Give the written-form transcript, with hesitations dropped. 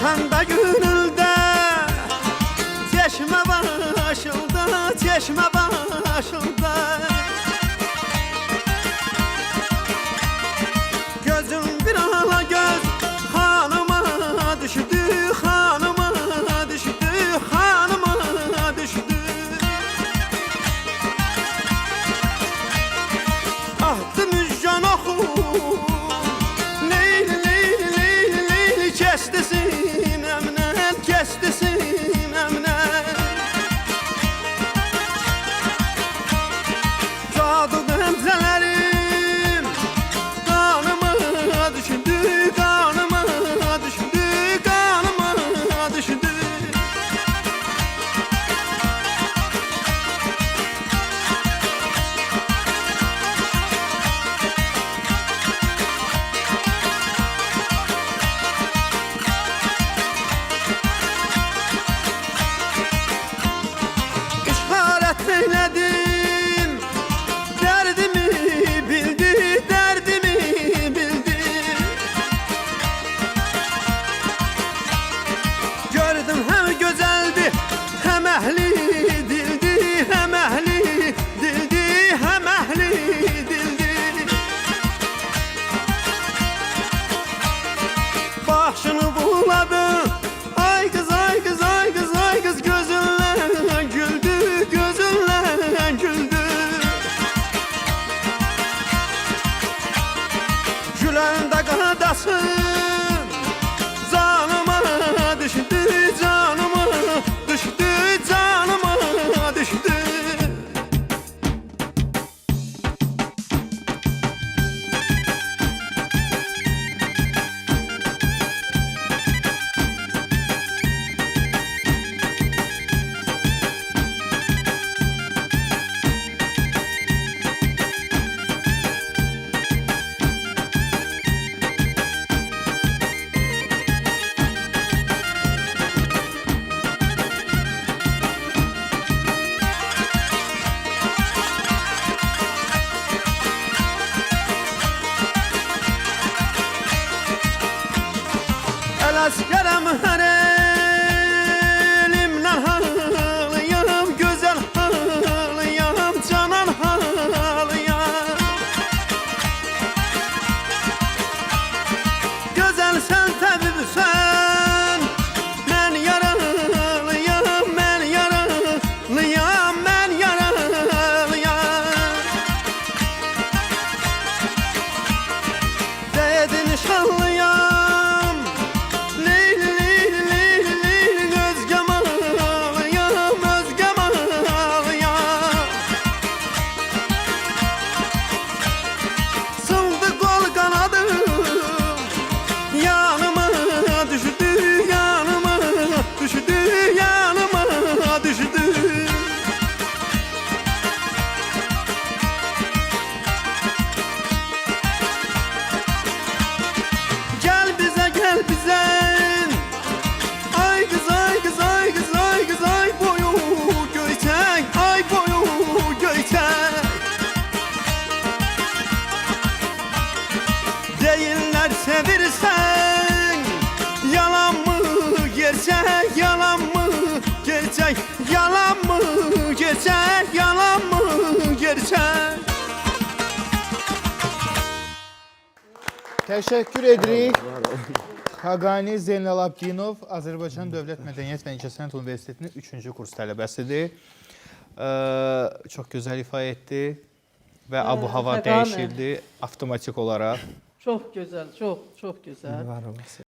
Akanda gönülde çeşme başında, çeşme başında. Gözüm bir ala göz hanıma düştü, hanıma düştü, hanıma düştü. Ahtı müjgan oxu, leyli leyli leyli leyli kesti sinemden, kesti sinemden. Cadu benzelerim kanıma düştü, kanıma düştü, kanıma düştü. İşaret eyledim, derdimi bildi, derdimi bildi. Gördüm hem güzeldi, hem ehli dildi, hem ehli dildi, hem ehli dildi. Başını buladı, ay kız ay kız ay kız ay kız, gözünle güldü, gözünle güldü. Gülen de kadasın canıma düştü, canıma düştü, canıma düştü. El askerem her elimden halıyam, güzel halıyam, canan halıyam. Güzel sen tabipsen, ben yaralıyam, ben yaralıyam, ben yaralıyam. Dedin şanlıyam, leyli leyli leyli leyli, özgem ağlayam, özgem ağlayam. Sıldı kol kanadım, yanıma düştü, yanıma düştü, yanıma düştü. Gel bize, gel bize, ay kız ay kız ay kız ay kız, ay boyu göyçek, ay boyu göyçek. Değiller sevirsen, yalan mı gerçek, yalan mı gerçek, yalan mı gerçek, yalan mı gerçek. Teşekkür edirik. Xaqani Zeynal Abdinov Azərbaycan Dövlət Mədəniyyət və İncəsənət Universitetinin 3-cü kurs tələbəsidir. Çox gözəl ifa etdi və abu-hava Xaqani. dəyişildi avtomatik olaraq. Çok güzel, çok çok güzel. Var olması.